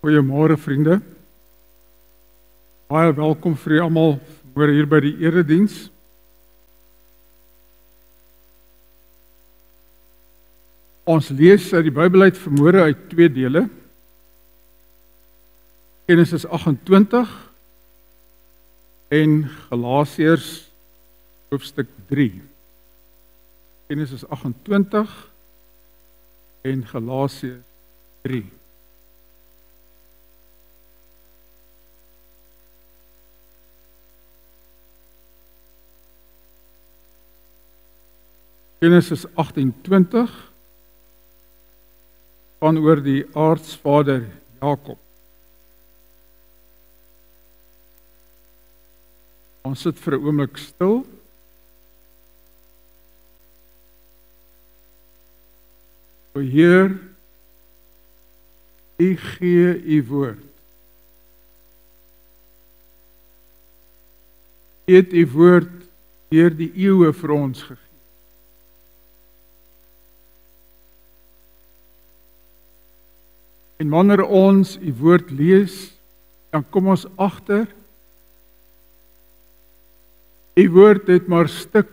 Goeiemôre vriende. Baie welkom vir julle almal vanmôre hier by die erediens. Ons lees uit die Bybel uit vanmôre uit 2 dele. Genesis 28 en Galasiërs hoofstuk 3. Genesis 28 en Galasiërs 3. Genesis 28 gaan oor die aartsvader Jakob. Ons sit vir 'n oomblik stil. O Heer, U gee U woord. U het U woord deur die eeue vir ons gegee. En wanneer ons U woord lees, dan kom ons agter, U woord het maar stuk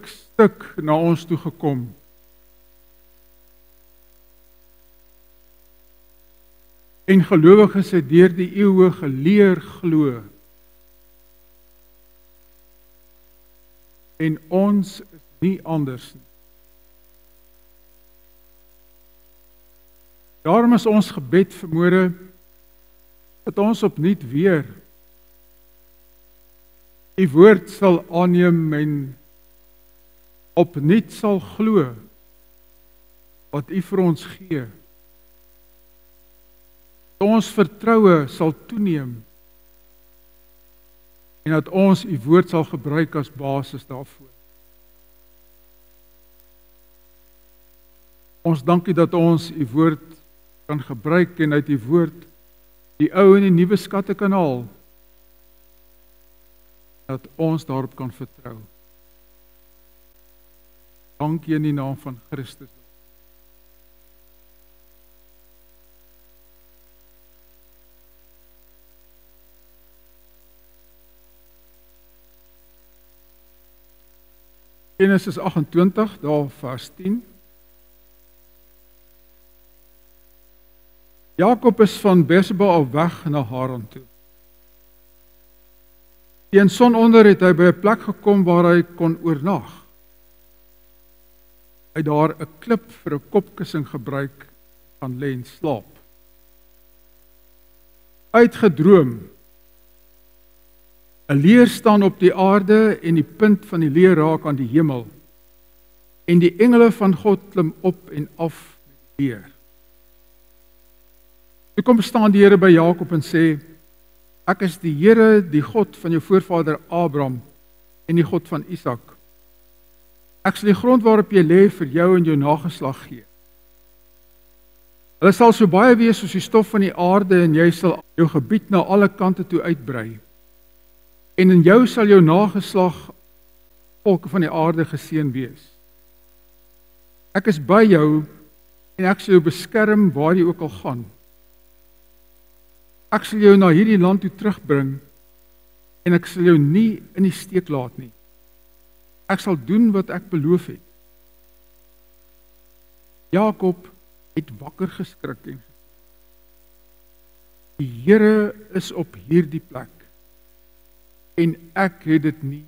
na ons toe gekom. En gelowiges het deur die eeue geleer glo. En ons is nie anders nie. Daarom is ons gebed vanmôre dat ons opnuut weer U woord sal aanneem en opnuut sal glo wat U vir ons gee. Dat ons vertroue sal toeneem en dat ons U woord sal gebruik as basis daarvoor. Ons dankie dat ons U woord kan gebruik en uit die woord die ou en die nuwe skatte kan haal, dat ons daarop kan vertrou. Dankie in die naam van Christus. Genesis 28, daar vers 10. Jakob is van Berseba af weg na Haran toe. Teen sononder het hy by 'n plek gekom waar hy kon oornag. Hy het daar 'n klip vir 'n kopkussing gebruik van lê en slaap. Hy het gedroom. 'n Leer staan op die aarde en die punt van die leer raak aan die hemel. En die engele van God klim op en af met die leer. Toe kom staan die Here by Jakob en sê, ek is die Here, die God van jou voorvader Abraham en die God van Isak. Ek sal die grond waarop jy lê vir jou en jou nageslag gee. Hulle sal so baie wees soos die stof van die aarde en jy sal jou gebied na alle kante toe uitbrei. En in jou sal jou nageslag volke van die aarde geseën wees. Ek is by jou en ek sal jou beskerm waar jy ook al gaan. Ek sal jou na hierdie land toe terugbring en ek sal jou nie in die steek laat nie. Ek sal doen wat ek beloof het. Jakob het wakker geskrik en gesê, die Here is op hierdie plek en ek het dit nie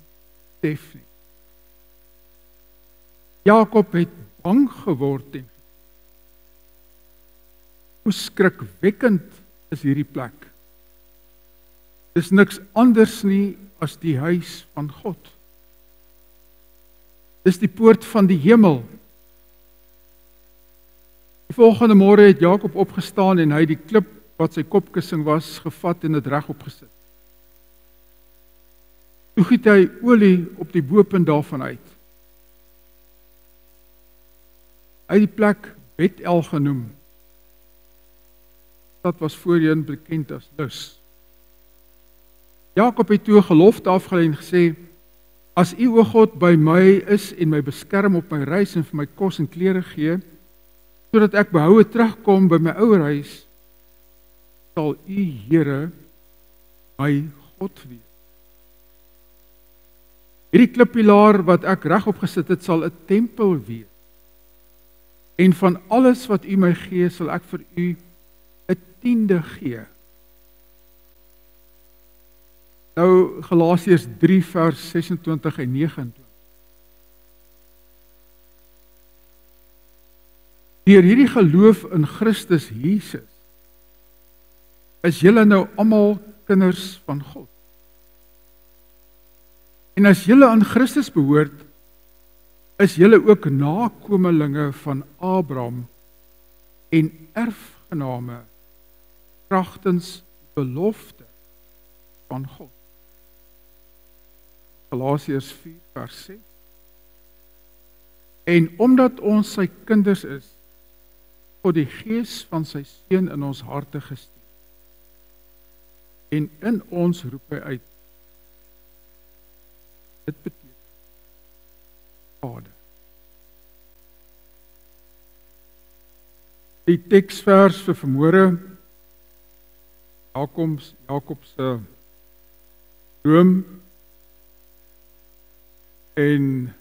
besef nie. Jakob het bang geword en hoe skrikwekkend is hierdie plek. Dis niks anders nie as die huis van God. Dis die poort van die hemel. Die volgende môre het Jakob opgestaan en hy die klip wat sy kopkussing was, gevat en dit regop gesit. Toe giet hy olie op die bopunt daarvan uit. Hy het die plek Betel genoem. Dat was voorheen bekend as Lus. Jakob het toe 'n gelofte afgelê en gesê, as U, o God, by my is en my beskerm op my reis en vir my kos en klere gee, sodat ek behoue terugkom by my ouer huis, sal U, Here, my God wees. Hierdie klippilaar wat ek regop gesit het, sal 'n tempel wees. En van alles wat U my gee, sal ek vir U 'n tiende gee. Nou Galasiërs 3 vers 26 en 29. Deur hierdie geloof in Christus Jesus is julle nou almal kinders van God. En as julle aan Christus behoort, is julle ook nakomelinge van Abraham en erfgename kragtens belofte van God. Galasiërs 4 vers 6. En omdat ons sy kinders is, God die Gees van sy Seun in ons harte gestuur. En in ons roep hy uit. Dit beteken Vader. Die teksvers vir vanmôre, Jakob se droom, en die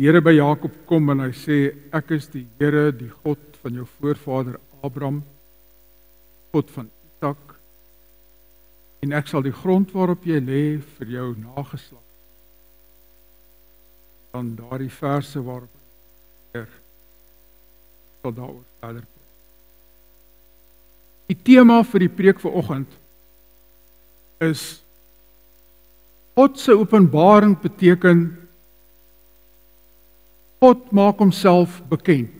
Here by Jakob kom en hy sê, ek is die Here, die God van jou voorvader Abraham, God van Isak, en ek sal die grond waarop jy lê vir jou nageslag. Dan daardie verse waarop Heer sal daaroor verder praat. Die tema vir die preek vanoggend is God se openbaring beteken God maak homself bekend.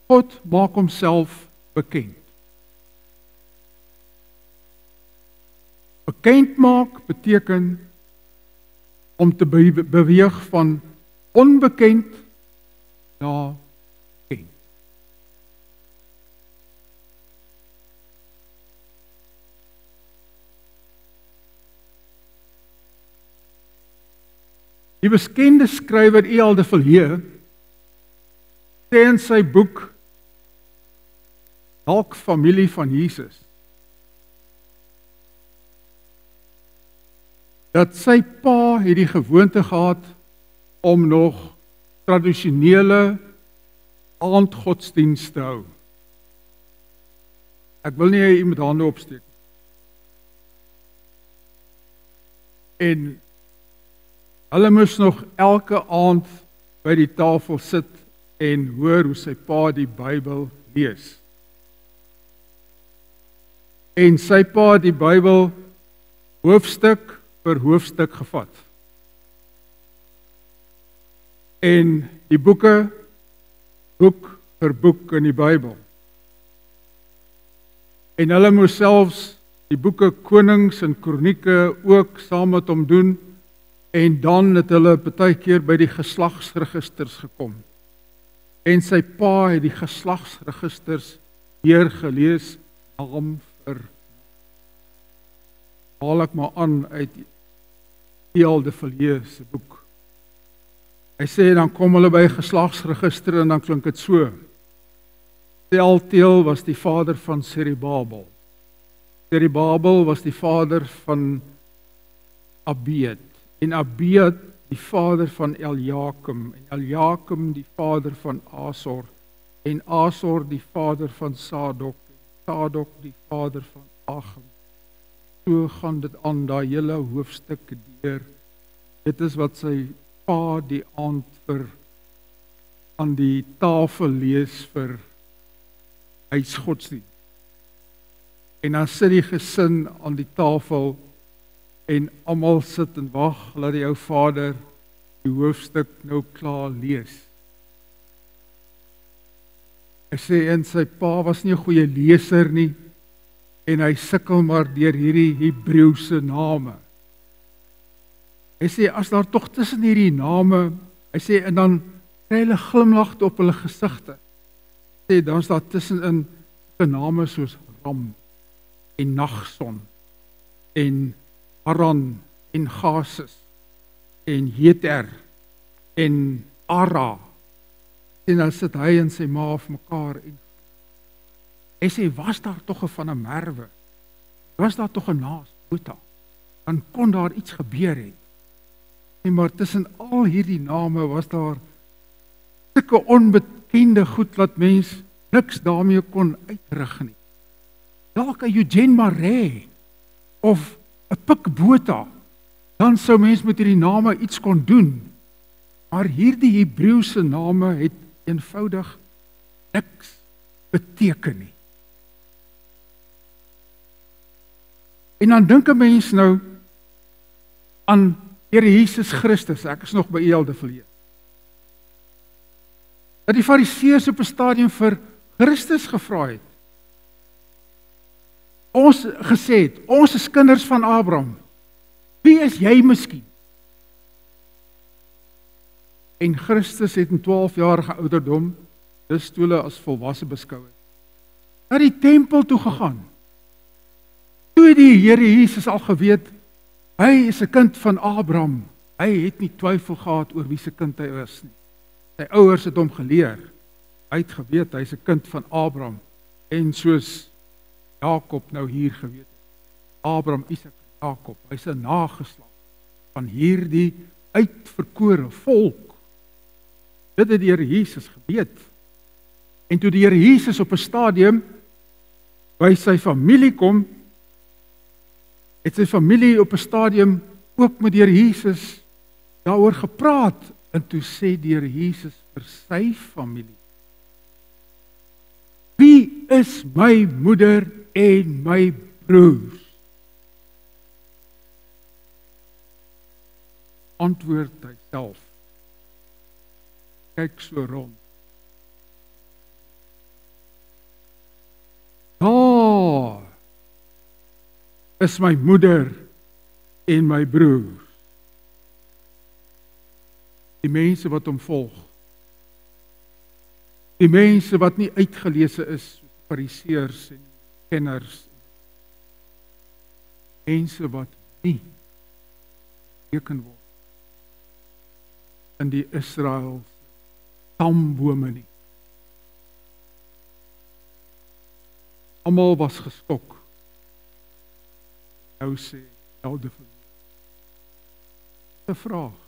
God maak homself bekend. Bekend maak beteken om te beweeg van onbekend na bekend. Die bekende skrywer E.L. de Villiers sê in sy boek Dalk Familie van Jesus dat sy pa het die gewoonte gehad om nog tradisionele aandgodsdienst te hou. Ek wil nie hê jy met hande opsteek. En hulle moes nog elke aand by die tafel sit en hoor hoe sy pa die Bybel lees. En sy pa die Bybel hoofstuk vir hoofstuk gevat. En die boeke, boek vir boek in die Bybel. En hulle moes selfs die boeke Konings en Kronieke ook saam met hom doen, en dan het hulle partykeer by die geslagsregisters gekom. En sy pa het die geslagsregisters deurgelees, naam vir haal ek maar aan uit E.L. de Villiers se boek. Hy sê, dan kom hulle by geslagsregister en dan klink dit so. Sealtiel was die vader van Serubabel. Serubabel was die vader van Abiud. En Abiud die vader van Eliakim. En Eliakim die vader van Asor. En Asor die vader van Sadok. Sadok die vader van Agim. So gaan dit aan, daai hele hoofstuk deur. Dit is wat sy pa die aand vir aan die tafel lees vir huisgodsdienst. En dan sit die gesin aan die tafel en almal sit en wag, laat die ou vader die hoofstuk nou klaar lees. Hy sê, en sy pa was nie 'n goeie leser nie, en hy sukkel maar deur hierdie Hebreëse name. Hy sê, as daar tog tussen hierdie name, hy sê, en dan kry hulle glimlagte op hulle gesigte. Hy sê, dan is daar tussenin name soos Ram, en Nagson, en Haran, en Gases, en Jeter, en Ara, En dan sit hy en sy ma vir mekaar en hy sê, was daar tog 'n van 'n Merwe? Was daar tog 'n Naas Botha? Dan kon daar iets gebeur het. En maar tussen al hierdie name was daar sulke onbekende goed dat mens niks daarmee kon uitrig nie. Dalk 'n Eugene Marais of 'n Pik Botha, dan sou mens met hierdie name iets kon doen. Maar hierdie Hebreëse name het eenvoudig niks beteken nie. En dan dink 'n mens nou aan Here Jesus Christus, ek is nog by Elde verleer. Dat die Fariseërs op 'n stadium vir Christus gevra het. Ons gesê het, ons is kinders van Abraham. Wie is jy miskien? En Christus het in 12-jarige ouderdom, dis toe hulle as volwasse beskou het, na die tempel toe gegaan. Toe die Here Jesus al geweet, hy is 'n kind van Abraham. Hy het nie twyfel gehad oor wie se kind hy is nie. Sy ouers het hom geleer. Hy het geweet hy is 'n kind van Abraham. En soos Jakob nou hier geweet het. Abraham, Isak, Jakob. Hy's 'n nageslag van hierdie uitverkore volk. Dit het die Here Jesus geweet. En toe die Here Jesus op 'n stadium by sy familie kom, het sy familie op 'n stadium ook met die Here Jesus daaroor gepraat. En toe sê die Here Jesus vir sy familie, wie is my moeder en my broers? Antwoord hy self. Kyk so rond. Daar is my moeder en my broers. Die mense wat hom volg. Die mense wat nie uitgelese is, soos Fariseërs en kenners. Mense wat nie teken word in die Israel stambome nie. Almal was geskok. Nou sê Elde vir my. 'n vraag.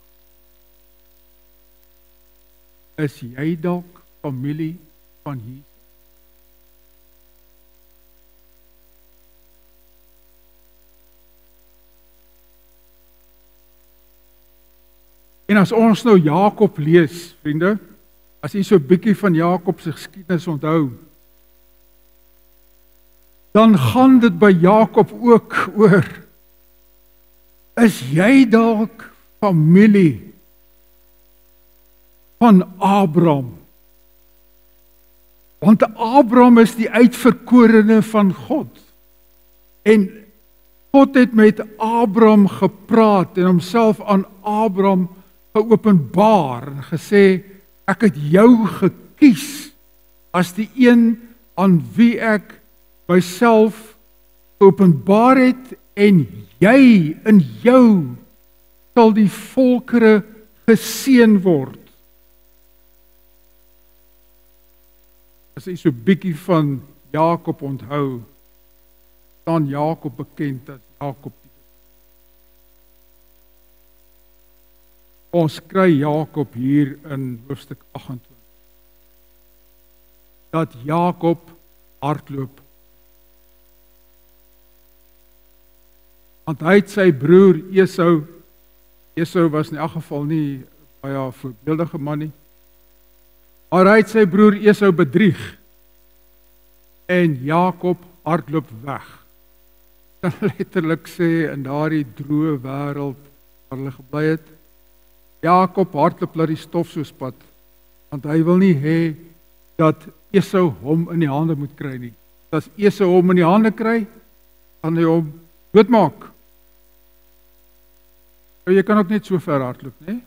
Is jy dalk familie van Jesus? En as ons nou Jakob lees, vriende, as jy so 'n bietjie van Jakob se geskiedenis onthou, dan gaan dit by Jakob ook oor, is jy dalk familie van Abraham? Want Abraham is die uitverkorene van God. En God het met Abraham gepraat en homself aan Abraham geopenbaar en gesê, ek het jou gekies as die een aan wie ek myself geopenbaar het en jy in jou sal die volkere geseën word. As jy so bietjie van Jakob onthou, staan Jakob bekend as Jakob. Ons kry Jakob hier in hoofstuk 28. Dat Jakob hardloop. Want hy het sy broer Esau was in elk geval nie baie voorbeeldige man nie, maar hy het sy broer Esau bedrieg en Jakob hardloop weg. Kan letterlik sê in daardie droë wêreld waar hulle gebly het, Jakob hardloop laat die stof so spat, want hy wil nie hê dat Esau hom in die hande moet kry nie. As Esau hom in die hande kry, gaan hy hom doodmaak. Nou, jy kan ook net so ver hardloop, né?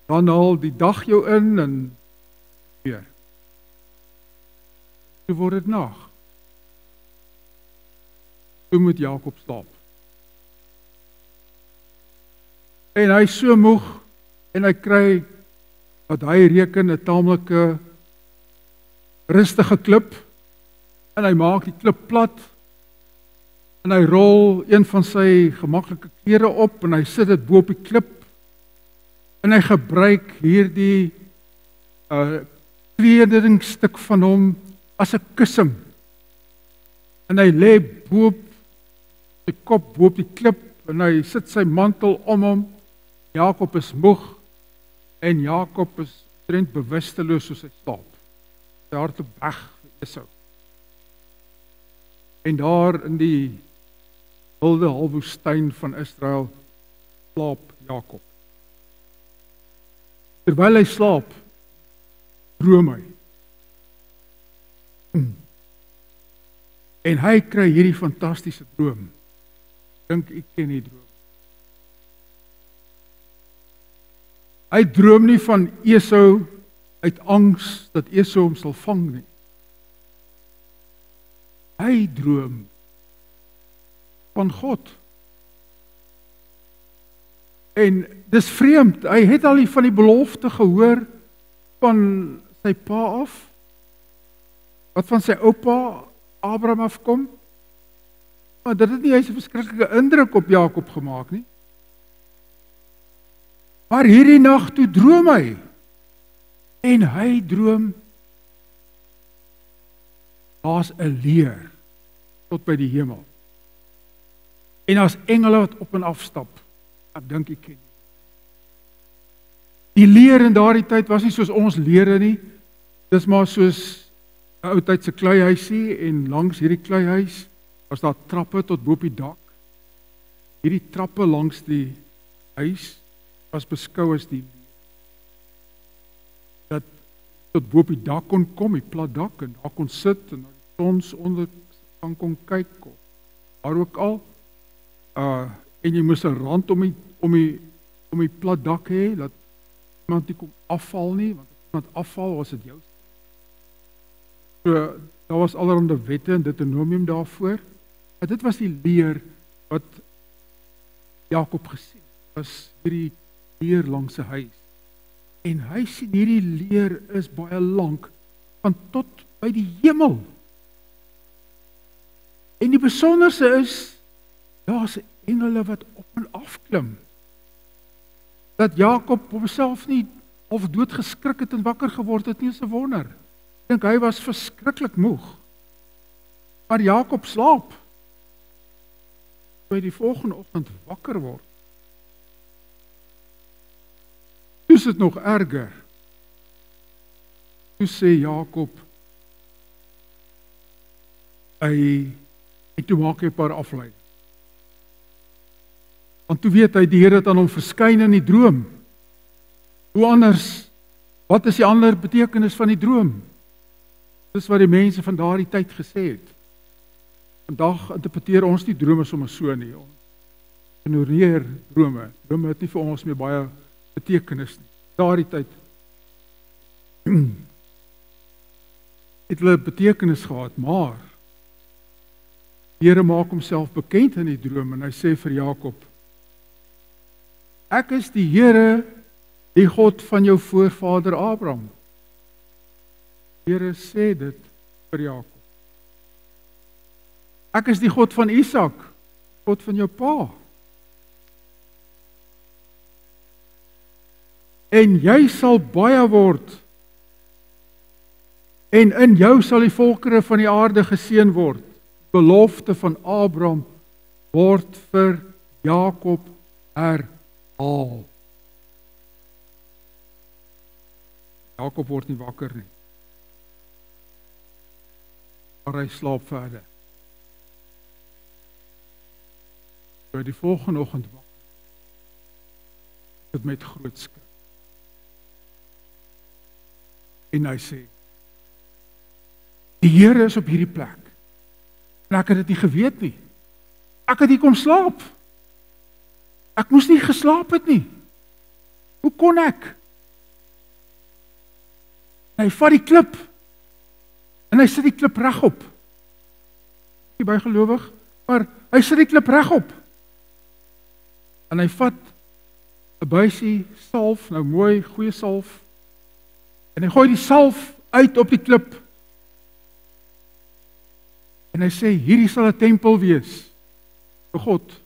Dan haal die dag jou in en weer. Toe word dit nag. Toe moet Jakob slaap. En hy is so moeg en hy kry wat hy reken 'n taamlike rustige klip, en hy maak die klip plat, en hy rol een van sy gemaklike klere op, en hy sit dit bo op die klip, en hy gebruik hierdie kledingstuk van hom as 'n kussing, en hy lê bo op sy kop bo op die klip, en hy sit sy mantel om hom. Jakob is moeg, en Jakob is omtrent bewusteloos soos hy slaap. Sy hardloop weg vir Esau. En daar in die wilde halfwoestyn van Israel slaap Jakob. Terwyl hy slaap, droom hy. En hy kry hierdie fantastiese droom. Dink ek ken die droom. Hy droom nie van Esau uit angs dat Esau hom sal vang nie. Hy droom van God. En dis vreemd, hy het al van die belofte gehoor van sy pa af, wat van sy oupa Abraham afkom, maar dit het nie eens 'n verskriklike indruk op Jakob gemaak nie. Maar hierdie nag toe droom hy, en hy droom, daar's 'n leer tot by die hemel. En daar's engele wat op en af stap. Ek dink ek ken. Die leer in daardie tyd was nie soos ons leere nie. Dis maar soos 'n ou tyd se kleihuisie, en langs hierdie kleihuis was daar trappe tot bo op die dak. Hierdie trappe langs die huis was beskou as die leer. Dat tot bo op die dak kon kom, die plat dak, en daar kon sit en die tons onder kon kyk, of waar ook al. En jy moes 'n rand om die plat dak hê, dat iemand nie kom afval nie, want as iemand afval, was dit jou. So, daar was allerhande wette en Deuteronomium daarvoor. Maar dit was die leer wat Jakob gesien het, was hierdie leer langs sy huis. En hy sien hierdie leer is baie lank, van tot by die hemel. En die besonderse is, daar's engele wat op en af klim. Dat Jakob homself nie of doodgeskrik het en wakker geword het nie, is 'n wonder. Ek dink hy was verskriklik moeg. Maar Jakob slaap. Toe hy die volgende oggend wakker word, toe is dit nog erger. Toe sê Jakob, en toe maak hy 'n paar afleidings. Want toe weet hy, die Here het aan hom verskyn in die droom. Hoe anders, wat is die ander betekenis van die droom? Dis wat die mense van daardie tyd gesê het. Vandag interpreteer ons nie drome sommer so nie. Ons ignoreer drome. Drome het nie vir ons meer baie betekenis nie. Daardie tyd het hulle betekenis gehad, maar die Here maak homself bekend in die droom, en hy sê vir Jakob, ek is die Here, die God van jou voorvader Abraham. Die Here sê dit vir Jakob. Ek is die God van Isak, God van jou pa. En jy sal baie word, en in jou sal die volkere van die aarde geseën word. Belofte van Abraham word vir Jakob herhaal. Jakob word nie wakker nie, maar hy slaap verder. Toe die volgende oggend wakker, dit met groot skrik. En hy sê, die Here is op hierdie plek. En ek het dit nie geweet nie. Ek het hier kom slaap. Ek moes nie geslaap het nie. Hoe kon ek? En hy vat die klip, en hy sit die klip regop. Nie bygelowig, maar hy sit die klip regop. En hy vat 'n buisie salf, nou mooi, goeie salf, En hy gooi die salf uit op die klip. En hy sê, hierdie sal 'n tempel wees vir God.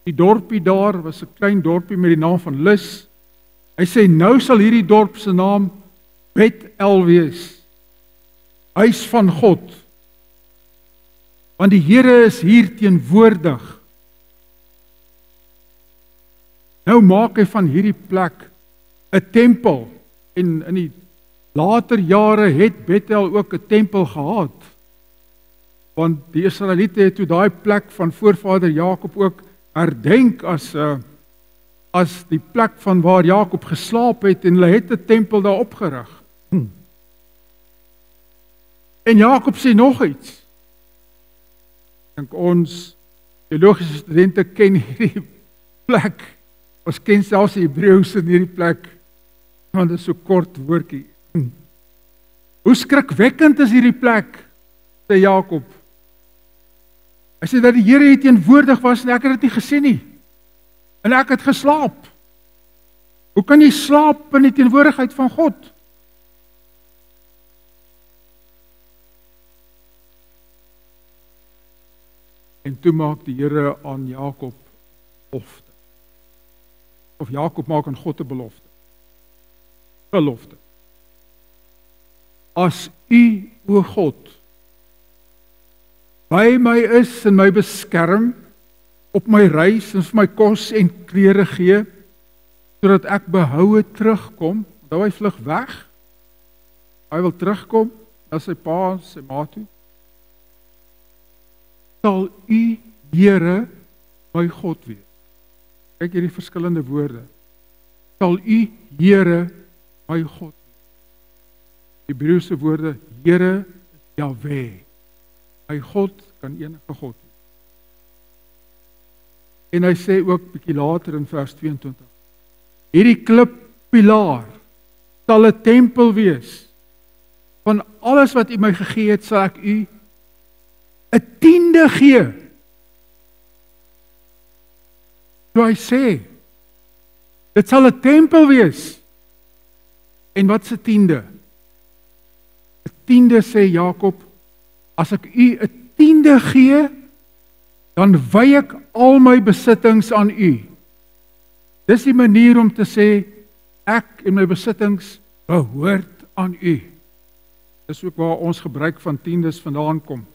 Die dorpie daar was 'n klein dorpie met die naam van Lus. Hy sê, nou sal hierdie dorp se naam Bet-El wees. Huis van God. Want die Here is hier teenwoordig. Nou maak hy van hierdie plek 'n tempel. En in die later jare het Bet-El ook 'n tempel gehad. Want die Israeliete het toe daai plek van voorvader Jakob ook herdenk as die plek van waar Jakob geslaap het en hulle het 'n tempel daar opgerig. En Jakob sê nog iets. Ek dink ons teologiese studente ken hierdie plek. Ons ken selfs die Hebreëus in hierdie plek, want dit is so kort woordjie. Hoe skrikwekkend is hierdie plek, sê Jakob. Hy sê dat die Here hier teenwoordig was en ek het dit nie gesien nie. En ek het geslaap. Hoe kan jy slaap in die teenwoordigheid van God? En toe maak die Here aan Jakob belofte. Of Jakob maak aan God 'n belofte. Belofte. As U, o God, by my is en my beskerm op my reis en vir my kos en klere gee, sodat ek behoue terugkom. Nou hy vlug weg. Hy wil terugkom na sy pa en sy ma toe. Sal U, Here, my God wees. Kyk hierdie verskillende woorde. Sal U, Here, my God wees. Die Hebreëse woorde, Here is Jahwe. My God kan enige God wees. En hy sê ook bietjie later in vers 22. Hierdie klippilaar sal 'n tempel wees. Van alles wat U my gegee het, sal ek U 'n tiende gee. So hy sê, dit sal 'n tempel wees. En wat se tiende? 'n Tiende, sê Jakob, as ek U 'n tiende gee, dan wy ek al my besittings aan U. Dis die manier om te sê, ek en my besittings behoort aan U. Dis ook waar ons gebruik van tiendes vandaan kom,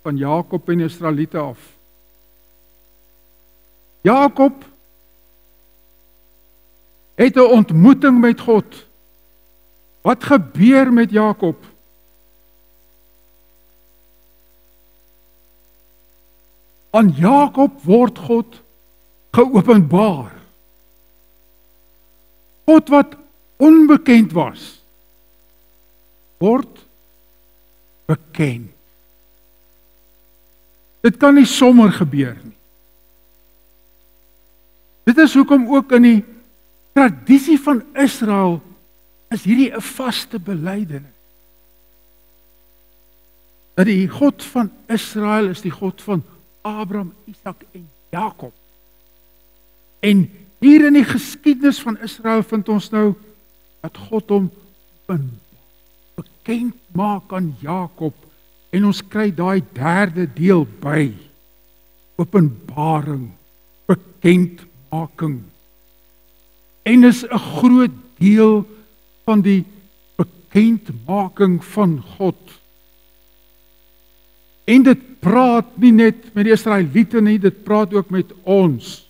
van Jakob en Israeliete af. Jakob het 'n ontmoeting met God. Wat gebeur met Jakob? Aan Jakob word God geopenbaar. God wat onbekend was, word bekend. Dit kan nie sommer gebeur nie. Dit is hoekom ook in die tradisie van Israel is hierdie 'n vaste belydenis. Dat die God van Israel is die God van Abraham, Isak en Jakob. En hier in die geskiedenis van Israel vind ons nou dat God hom bekend maak aan Jakob en ons kry daai derde deel by. Openbaring, bekendmaking. En is 'n groot deel van die bekendmaking van God. En dit praat nie net met die Israeliete nie, dit praat ook met ons.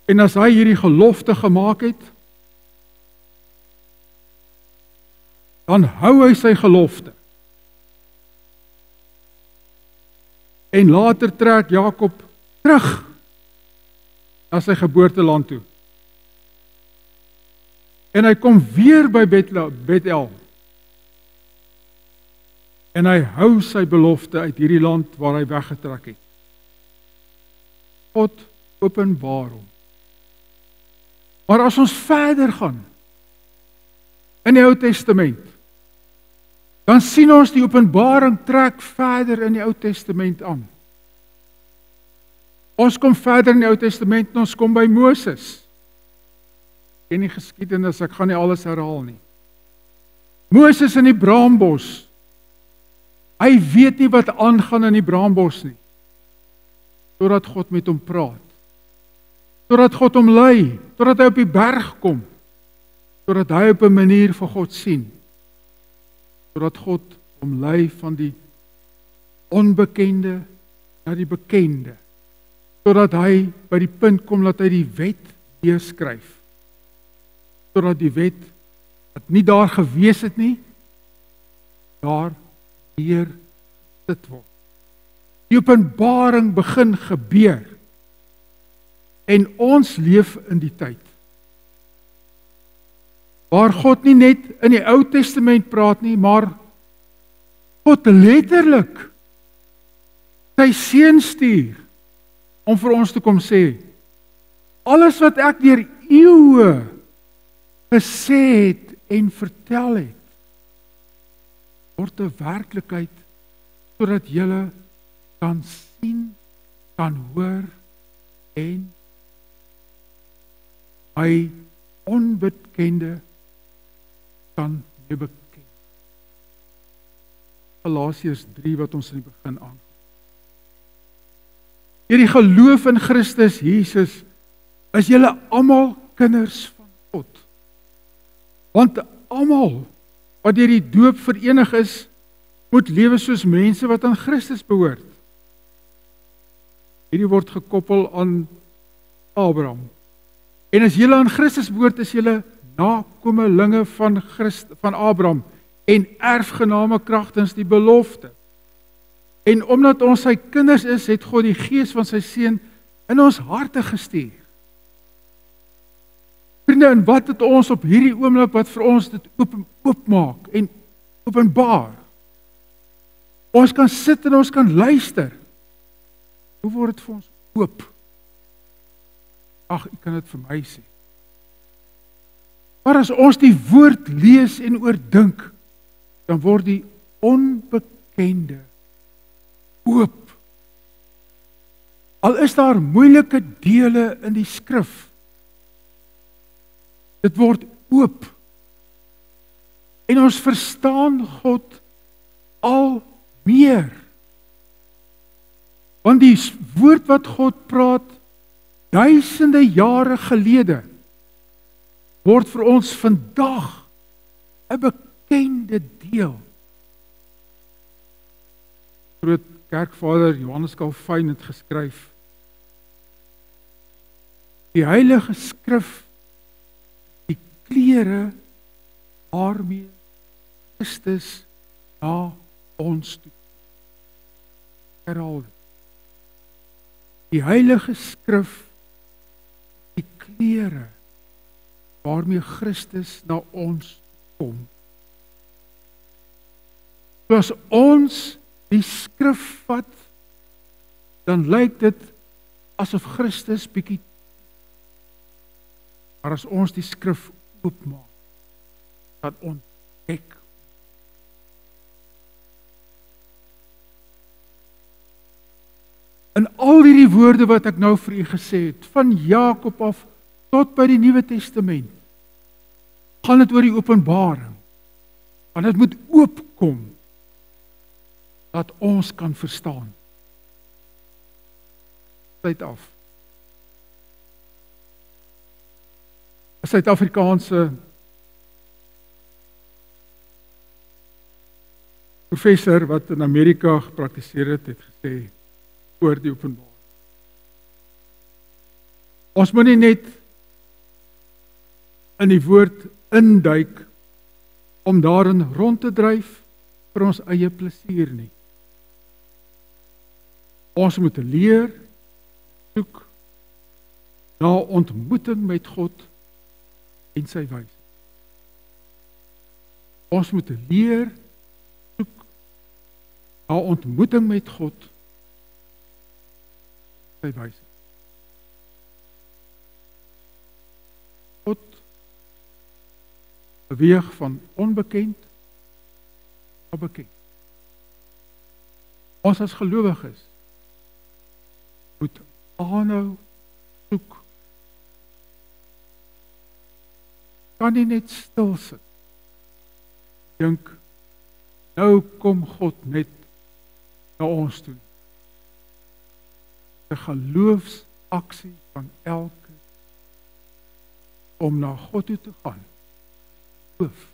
En as hy hierdie gelofte gemaak het, dan hou hy sy gelofte. En later trek Jakob terug na sy geboorteland toe. En hy kom weer by Bet-El. En hy hou sy belofte uit hierdie land waar hy weggetrek het. God openbaar hom. Maar as ons verder gaan in die Ou Testament, dan sien ons die openbaring trek verder in die Ou Testament aan. Ons kom verder in die Ou Testament en ons kom by Moses. Ken die geskiedenis, ek gaan nie alles herhaal nie. Moses in die braambos. Hy weet nie wat aangaan in die braambos nie. Totdat God met hom praat. Totdat God hom lei, totdat hy op die berg kom. Totdat hy op 'n manier vir God sien. Totdat God hom lei van die onbekende na die bekende. Totdat hy by die punt kom dat hy die wet neerskryf. Totdat die wet wat nie daar gewees het nie, daar weer sit word. Die openbaring begin gebeur. En ons leef in die tyd waar God nie net in die Ou Testament praat nie, maar God letterlik sy seun stuur om vir ons te kom sê, alles wat ek deur eeue gesê het en vertel het, word 'n werklikheid sodat julle kan sien, kan hoor en my onbekende kan jy beken. Galasiërs 3 wat ons in die begin aan. Deur die geloof in Christus Jesus is julle almal kinders van God. Want almal wat deur die doop verenig is, moet lewe soos mense wat aan Christus behoort. Hierdie word gekoppel aan Abraham. En as julle aan Christus behoort, is julle nakomelinge van Abraham en erfgename kragtens die belofte. En omdat ons sy kinders is, het God die gees van sy seun in ons harte gestuur. Vriende, en wat het ons op hierdie oomblik wat vir ons dit oopmaak en openbaar? Ons kan sit en ons kan luister. Hoe word dit vir ons oop? Ag, ek kan dit vir my sê. Maar as ons die woord lees en oordink, dan word die onbekende oop. Al is daar moeilike dele in die skrif, dit word oop. En ons verstaan God al meer. Want die woord wat God praat, duisende jare gelede, word vir ons vandag 'n bekende deel. Groot kerkvader Johannes Calvin het geskryf, die Heilige Skrif, die klere waarmee Christus na ons toe. Herhaal dit. Die Heilige Skrif, die klere waarmee Christus na ons kom. So as ons die skrif vat, dan lyk dit asof Christus bietjie, maar as ons die skrif oopmaak, dan ontdek. In al die woorde wat ek nou vir u gesê het, van Jakob af tot by die Nuwe Testament, gaan dit oor die openbaring. Want dit moet oopkom, dat ons kan verstaan. Tyd af. 'n Suid-Afrikaanse professor wat in Amerika gepraktiseer het, het gesê oor die openbaring. Ons moet nie net in die woord induik om daarin rond te dryf vir ons eie plesier nie. Ons moet leer, soek na ontmoeting met God en sy wysheid. Ons moet leer, soek na ontmoeting met God en sy wysheid. God beweeg van onbekend na bekend. Ons as gelowiges moet aanhou soek. Kan nie net stil sit. Dink, nou kom God net na ons toe. 'n geloofsaksie van elke om na God toe te gaan. Geloof.